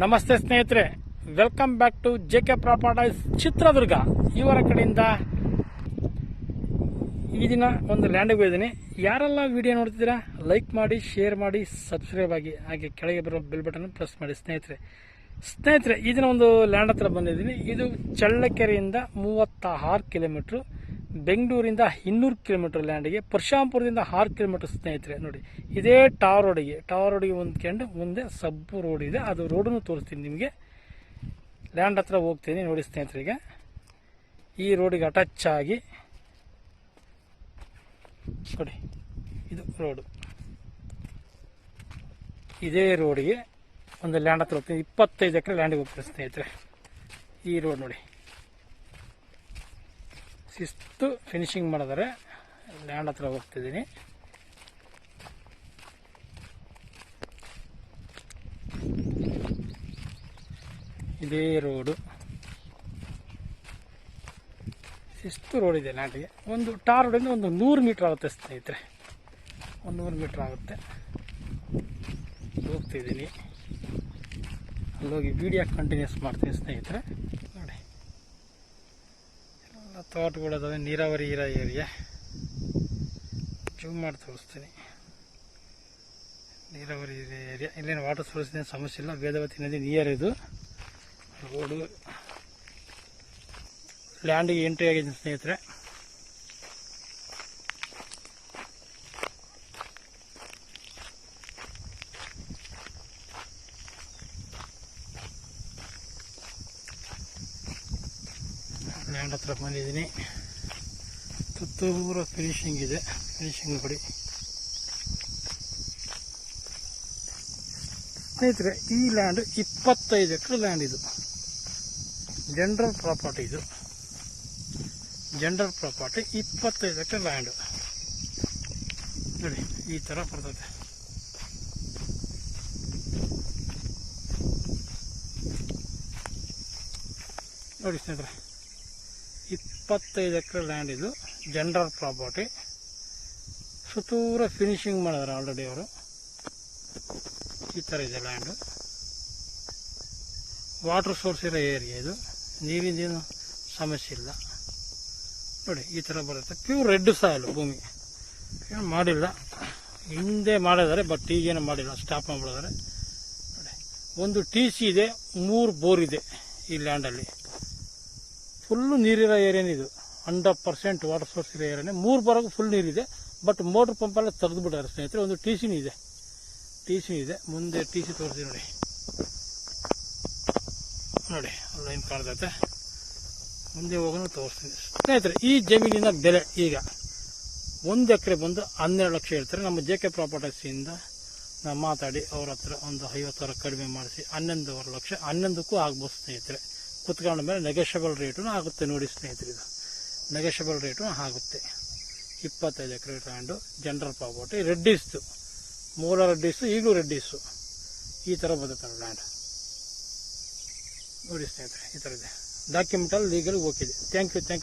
ನಮಸ್ತೆ ಸ್ನೇಹಿತರೆ, welcome back to JK properties Chitradurga. ಇವರ ಕಡೆಯಿಂದ ಈ ದಿನ ಒಂದು ಲ್ಯಾಂಡಿಗೆ ಹೋಗಿದ್ದೀನಿ. ಯಾರೆಲ್ಲ ವಿಡಿಯೋ ನೋಡ್ತಿದ್ದೀರಾ ಲೈಕ್ ಮಾಡಿ, ಶೇರ್ ಮಾಡಿ, ಸಬ್ಸ್ಕ್ರೈಬ್ ಆಗಿ, ಹಾಗೆ ಕೆಳಗೆ ಬರೋ ಬೆಲ್ ಬಟನ್ ಪ್ರೆಸ್ ಮಾಡಿ. ಸ್ನೇಹಿತರೆ ಈ ದಿನ ಒಂದು ಲ್ಯಾಂಡ್ ಹತ್ರ ಬಂದಿದ್ದೀನಿ. ಇದು ಚಳ್ಳಕೆರೆಯಿಂದ 36 ಕಿಲೋಮೀಟ್ರು, ಬೆಂಗಳೂರಿಂದ 200 ಕಿಲೋಮೀಟರ್ ಲ್ಯಾಂಡಿಗೆ, ಪರಶುರಾಂಪುರದಿಂದ 6 ಕಿಲೋಮೀಟರ್. ಸ್ನೇಹಿತರೆ ನೋಡಿ, ಇದೇ ಟಾರ್ ರೋಡಿಗೆ ಹೊಂದ್ಕೊಂಡು ಮುಂದೆ ಸಬ್ಬು ರೋಡ್ ಇದೆ. ಅದು ರೋಡನ್ನು ತೋರಿಸ್ತೀನಿ ನಿಮಗೆ. ಲ್ಯಾಂಡ್ ಹತ್ರ ಹೋಗ್ತೀನಿ ನೋಡಿ ಸ್ನೇಹಿತರಿಗೆ. ಈ ರೋಡಿಗೆ ಅಟ್ಯಾಚ್ ಆಗಿ ನೋಡಿ, ಇದು ರೋಡು. ಇದೇ ರೋಡಿಗೆ ಒಂದು ಲ್ಯಾಂಡ್ ಹತ್ರ ಹೋಗ್ತೀನಿ. 25 ಎಕರೆ ಲ್ಯಾಂಡಿಗೆ ಹೋಗ್ತೀನಿ ಸ್ನೇಹಿತರೆ. ಈ ರೋಡ್ ನೋಡಿ, ಶಿಸ್ತು ಫಿನಿಶಿಂಗ್ ಮಾಡಿದರೆ ಲ್ಯಾಂಡ್ ಹತ್ರ ಹೋಗ್ತಿದ್ದೀನಿ. ಇದೇ ರೋಡು, ಶಿಸ್ತು ರೋಡ್ ಇದೆ ಲ್ಯಾಂಡಿಗೆ. ಒಂದು ಟಾರ್ ರೋಡಿಂದ ಒಂದು 100 ಮೀಟ್ರ್ ಆಗುತ್ತೆ ಸ್ನೇಹಿತರೆ, 100 ಮೀಟ್ರ್ ಆಗುತ್ತೆ. ಹೋಗ್ತಿದ್ದೀನಿ, ಅಲ್ಲೋಗಿ ವಿಡಿಯೋ ಕಂಟಿನ್ಯೂಸ್ ಮಾಡ್ತೀನಿ ಸ್ನೇಹಿತರೆ. ನೋಡಿ, ಎಲ್ಲ ತೋಟಗಳಿದಾವೆ, ನೀರಾವರಿ ಇರೋ ಏರಿಯಾ. ಜೂಮ್ ಮಾಡಿ ತೋರಿಸ್ತೀನಿ. ನೀರಾವರಿ ಏರಿಯಾ, ಇಲ್ಲೇನು ವಾಟರ್ ಸೋರ್ಸಿನ ಸಮಸ್ಯೆ ಇಲ್ಲ. ವೇದವತಿ ನದಿ ನಿಯರ್ ಇದು. ರೋಡು ಲ್ಯಾಂಡಿಗೆ ಎಂಟ್ರಿ ಆಗಿದೆ ಸ್ನೇಹಿತರೆ. ಲ್ಯಾಂಡ್ ಹತ್ರ ಬಂದಿದ್ದೀನಿ. ತುತ್ತೂರ ಫಿನಿಶಿಂಗ್ ಇದೆ, ಫಿನಿಶಿಂಗ್ ನೋಡಿ ಸ್ನೇಹಿತರೆ. ಈ ಲ್ಯಾಂಡ್ 25 ಎಕರೆ ಲ್ಯಾಂಡ್. ಇದು ಜನರಲ್ ಪ್ರಾಪರ್ಟಿ. ಇದು ಜನರಲ್ ಪ್ರಾಪರ್ಟಿ, 25 ಎಕರೆ ಲ್ಯಾಂಡ್ ನೋಡಿ. ಈ ಥರ ಬರ್ತದೆ. ನೋಡಿ ಸ್ನೇಹಿತರೆ, 25 ಎಕರೆ ಲ್ಯಾಂಡ್. ಇದು ಜನರಲ್ ಪ್ರಾಪರ್ಟಿ. ಸುತ್ತೂರ ಫಿನಿಶಿಂಗ್ ಮಾಡಿದಾರೆ ಆಲ್ರೆಡಿ ಅವರು. ಈ ಥರ ಇದೆ ಲ್ಯಾಂಡು. ವಾಟರ್ ಸೋರ್ಸ್ ಇರೋ ಏರಿಯಾ ಇದು. ನೀರಿಂದೇನು ಸಮಸ್ಯೆ ಇಲ್ಲ ನೋಡಿ. ಈ ಥರ ಬರುತ್ತೆ. ಪ್ಯೂರ್ ರೆಡ್ ಸಾಯಿಲ್ ಭೂಮಿ. ಏನು ಮಾಡಿಲ್ಲ, ಹಿಂದೆ ಮಾಡಿದ್ದಾರೆ, ಬಟ್ ಈಗೇನು ಮಾಡಿಲ್ಲ, ಸ್ಟಾಪ್ ಮಾಡಿಬಿಡಿದ್ದಾರೆ ನೋಡಿ. ಒಂದು TC ಇದೆ, 3 ಬೋರ್ ಇದೆ ಈ ಲ್ಯಾಂಡಲ್ಲಿ. ಫುಲ್ಲು ನೀರಿರೋ ಏರಿಯಾನಿದು. 100% ವಾಟರ್ ಸೋರ್ಸ್ ಇರೋ ಏರಿಯಾನೇ. 3 ಬೋರ್ಗೂ ಫುಲ್ ನೀರಿದೆ, ಬಟ್ ಮೋಟ್ರ್ ಪಂಪೆಲ್ಲ ತೆಗೆದು ಬಿಟ್ಟಾರೆ ಸ್ನೇಹಿತರೆ. ಒಂದು TCನೂ ಇದೆ. ಮುಂದೆ TC ತೋರಿಸಿ ನೋಡಿ. ನೋಡಿ ಲೈನ್ ಕಾಣ್ತೈತೆ. ಮುಂದೆ ಹೋಗೋಣ ತೋರಿಸ್ತೀನಿ ಸ್ನೇಹಿತರೆ. ಈ ಜಮೀನಿನ ಬೆಲೆ ಈಗ 1 ಎಕರೆ ಬಂದು 12 ಲಕ್ಷ ಹೇಳ್ತಾರೆ. ನಮ್ಮ JK ಪ್ರಾಪರ್ಟೀಸಿಂದ ನಾವು ಮಾತಾಡಿ ಅವ್ರ ಹತ್ರ ಒಂದು 50,000 ಕಡಿಮೆ ಮಾಡಿಸಿ 11.5 ಲಕ್ಷ, 11ಕ್ಕೂ ಆಗ್ಬೋದು ಸ್ನೇಹಿತರೆ. ಕುತ್ಕೊಂಡ ಮೇಲೆ ನೆಗೋಷಿಯಬಲ್ ರೇಟು ಆಗುತ್ತೆ ನೋಡಿ ಸ್ನೇಹಿತರೆ. ಇದು ನೆಗೋಷಿಯಬಲ್ ರೇಟು ಆಗುತ್ತೆ. 25 ಎಕರೆ ಲ್ಯಾಂಡು, ಜನರಲ್ ಪ್ರಾಪರ್ಟಿ. ರೆಡ್ಡಿಸ್ತು, ಮೂಲ ರೆಡ್ಡಿಸ್ಸು, ಈಗಲೂ ರೆಡ್ಡಿಸ್ಸು. ಈ ಥರ ಬರುತ್ತೆ ಲ್ಯಾಂಡ್ ನೋಡಿ ಸ್ನೇಹಿತರೆ. ಈ ಥರ ಇದೆ. ಡಾಕ್ಯುಮೆಂಟಲ್ಲಿ ಲೀಗಲ್ ಓಕೆ ಇದೆ. Thank you.